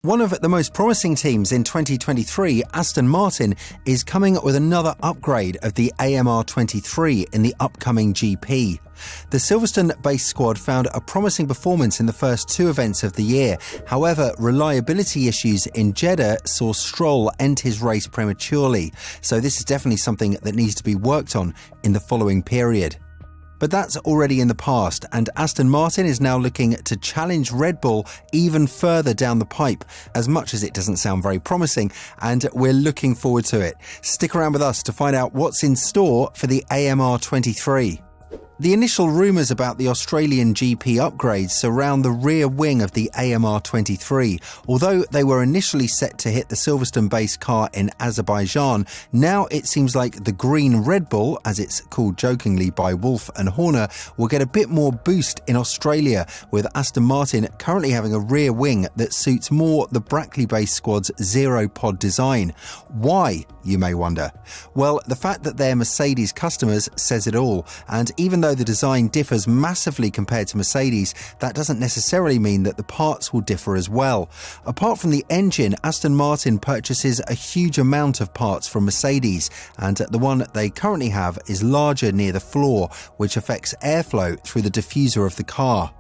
One of the most promising teams in 2023, Aston Martin, is coming with another upgrade of the AMR23 in the upcoming GP. The Silverstone-based squad found a promising performance in the first two events of the year. However, reliability issues in Jeddah saw Stroll end his race prematurely, so this is definitely something that needs to be worked on in the following period. But that's already in the past, and Aston Martin is now looking to challenge Red Bull even further down the pipe, as much as it doesn't sound very promising, and we're looking forward to it. Stick around with us to find out what's in store for the AMR23. The initial rumours about the Australian GP upgrades surround the rear wing of the AMR23. Although they were initially set to hit the Silverstone-based car in Azerbaijan, now it seems like the green Red Bull, as it's called jokingly by Wolf and Horner, will get a bit more boost in Australia, with Aston Martin currently having a rear wing that suits more the Brackley-based squad's zero-pod design. Why, you may wonder? Well, the fact that they're Mercedes customers says it all, and even though the design differs massively compared to Mercedes, that doesn't necessarily mean that the parts will differ as well. Apart from the engine, Aston Martin purchases a huge amount of parts from Mercedes, and the one they currently have is larger near the floor, which affects airflow through the diffuser of the car.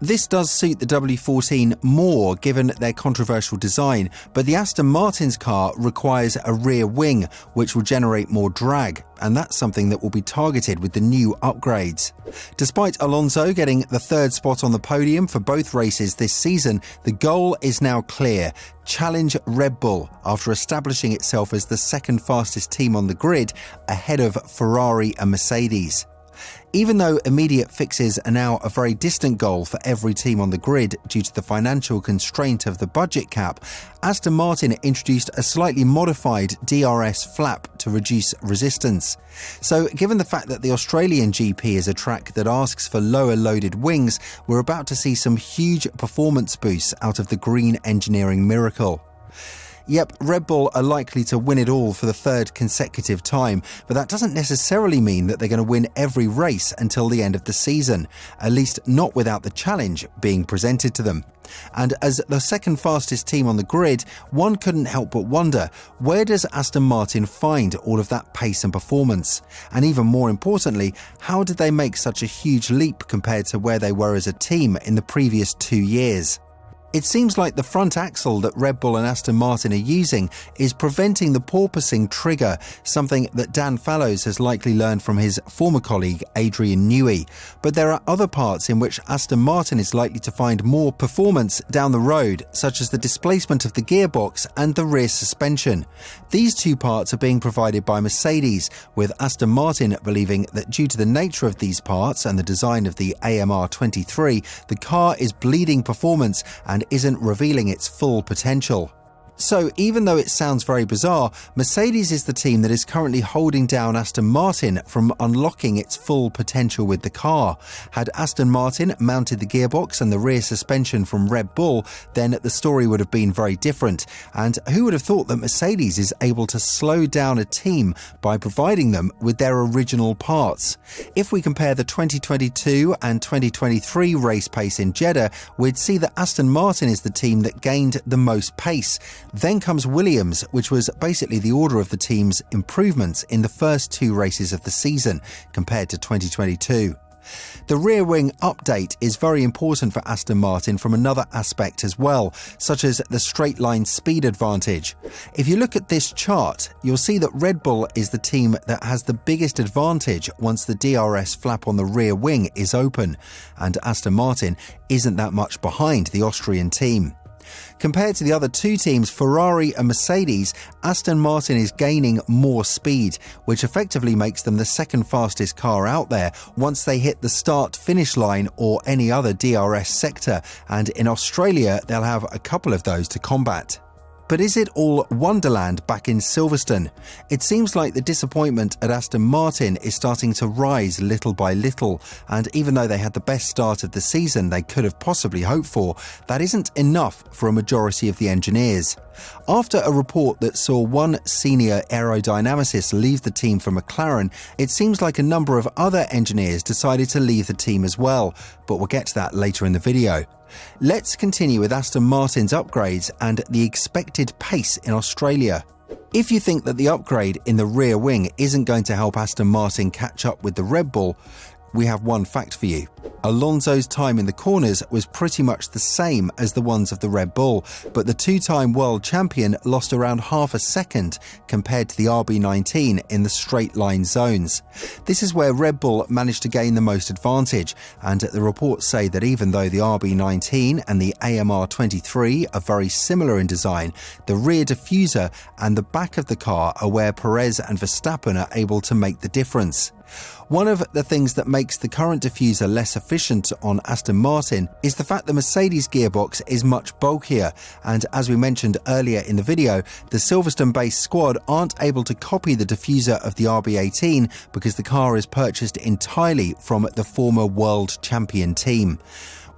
This does suit the W14 more given their controversial design, but the Aston Martin's car requires a rear wing, which will generate more drag, and that's something that will be targeted with the new upgrades. Despite Alonso getting the third spot on the podium for both races this season, the goal is now clear: challenge Red Bull after establishing itself as the second fastest team on the grid, ahead of Ferrari and Mercedes. Even though immediate fixes are now a very distant goal for every team on the grid due to the financial constraint of the budget cap, Aston Martin introduced a slightly modified DRS flap to reduce resistance. So given the fact that the Australian GP is a track that asks for lower loaded wings, we're about to see some huge performance boosts out of the green engineering miracle. Yep, Red Bull are likely to win it all for the third consecutive time, but that doesn't necessarily mean that they're going to win every race until the end of the season, at least not without the challenge being presented to them. And as the second fastest team on the grid, one couldn't help but wonder, where does Aston Martin find all of that pace and performance? And even more importantly, how did they make such a huge leap compared to where they were as a team in the previous 2 years? It seems like the front axle that Red Bull and Aston Martin are using is preventing the porpoising trigger, something that Dan Fallows has likely learned from his former colleague Adrian Newey. But there are other parts in which Aston Martin is likely to find more performance down the road, such as the displacement of the gearbox and the rear suspension. These two parts are being provided by Mercedes, with Aston Martin believing that due to the nature of these parts and the design of the AMR23, the car is bleeding performance and isn't revealing its full potential. So even though it sounds very bizarre, Mercedes is the team that is currently holding down Aston Martin from unlocking its full potential with the car. Had Aston Martin mounted the gearbox and the rear suspension from Red Bull, then the story would have been very different. And who would have thought that Mercedes is able to slow down a team by providing them with their original parts? If we compare the 2022 and 2023 race pace in Jeddah, we'd see that Aston Martin is the team that gained the most pace. Then comes Williams, which was basically the order of the team's improvements in the first two races of the season compared to 2022. The rear wing update is very important for Aston Martin from another aspect as well, such as the straight line speed advantage. If you look at this chart, you'll see that Red Bull is the team that has the biggest advantage once the DRS flap on the rear wing is open, and Aston Martin isn't that much behind the Austrian team. Compared to the other two teams, Ferrari and Mercedes, Aston Martin is gaining more speed, which effectively makes them the second fastest car out there once they hit the start-finish line or any other DRS sector, and in Australia they'll have a couple of those to combat. But is it all Wonderland back in Silverstone? It seems like the disappointment at Aston Martin is starting to rise little by little, and even though they had the best start of the season they could have possibly hoped for, that isn't enough for a majority of the engineers. After a report that saw one senior aerodynamicist leave the team for McLaren, it seems like a number of other engineers decided to leave the team as well, but we'll get to that later in the video. Let's continue with Aston Martin's upgrades and the expected pace in Australia. If you think that the upgrade in the rear wing isn't going to help Aston Martin catch up with the Red Bull, we have one fact for you. Alonso's time in the corners was pretty much the same as the ones of the Red Bull, but the two-time world champion lost around half a second compared to the RB19 in the straight line zones. This is where Red Bull managed to gain the most advantage, and the reports say that even though the RB19 and the AMR23 are very similar in design, the rear diffuser and the back of the car are where Perez and Verstappen are able to make the difference. One of the things that makes the current diffuser less efficient on Aston Martin is the fact the Mercedes gearbox is much bulkier, and as we mentioned earlier in the video, the Silverstone-based squad aren't able to copy the diffuser of the RB18 because the car is purchased entirely from the former world champion team.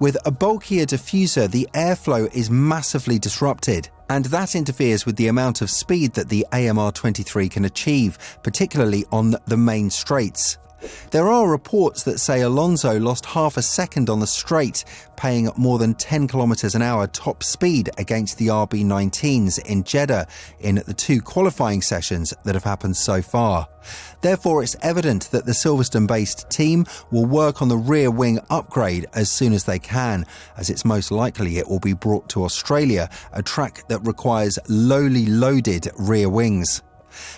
With a bulkier diffuser, the airflow is massively disrupted, and that interferes with the amount of speed that the AMR23 can achieve, particularly on the main straights. There are reports that say Alonso lost half a second on the straight, paying more than 10 km an hour top speed against the RB19s in Jeddah in the two qualifying sessions that have happened so far. Therefore, it's evident that the Silverstone-based team will work on the rear wing upgrade as soon as they can, as it's most likely it will be brought to Australia, a track that requires lowly loaded rear wings.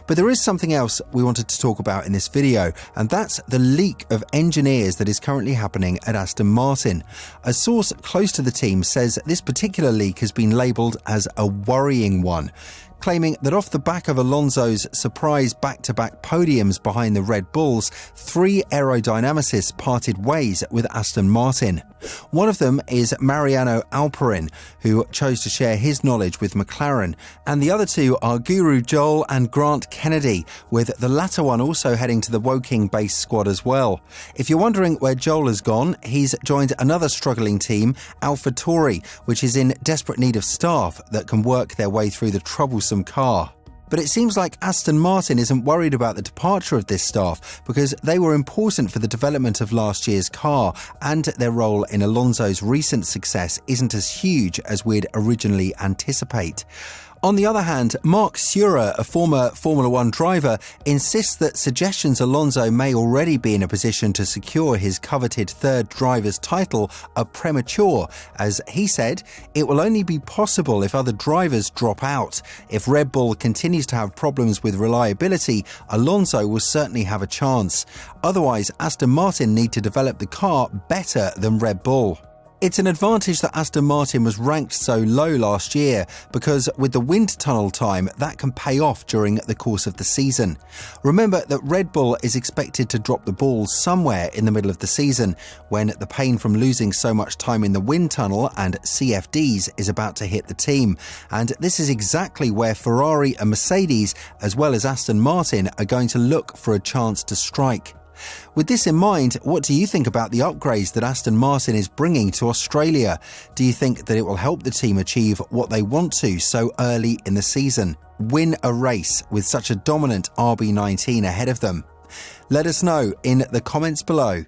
But there is something else we wanted to talk about in this video, and that's the leak of engineers that is currently happening at Aston Martin. A source close to the team says this particular leak has been labelled as a worrying one, claiming that off the back of Alonso's surprise back-to-back podiums behind the Red Bulls, 3 aerodynamicists parted ways with Aston Martin. One of them is Mariano Alperin, who chose to share his knowledge with McLaren, and the other two are Guru Joel and Grant Kennedy, with the latter one also heading to the Woking-based squad as well. If you're wondering where Joel has gone, he's joined another struggling team, AlphaTauri, which is in desperate need of staff that can work their way through the troublesome car. But it seems like Aston Martin isn't worried about the departure of this staff because they were important for the development of last year's car, and their role in Alonso's recent success isn't as huge as we'd originally anticipate. On the other hand, Mark Surer, a former Formula One driver, insists that suggestions Alonso may already be in a position to secure his coveted third driver's title are premature, as he said, it will only be possible if other drivers drop out. If Red Bull continues to have problems with reliability, Alonso will certainly have a chance. Otherwise, Aston Martin need to develop the car better than Red Bull. It's an advantage that Aston Martin was ranked so low last year, because with the wind tunnel time, that can pay off during the course of the season. Remember that Red Bull is expected to drop the ball somewhere in the middle of the season, when the pain from losing so much time in the wind tunnel and CFDs is about to hit the team. And this is exactly where Ferrari and Mercedes, as well as Aston Martin, are going to look for a chance to strike. With this in mind, what do you think about the upgrades that Aston Martin is bringing to Australia? Do you think that it will help the team achieve what they want to so early in the season? Win a race with such a dominant RB19 ahead of them? Let us know in the comments below.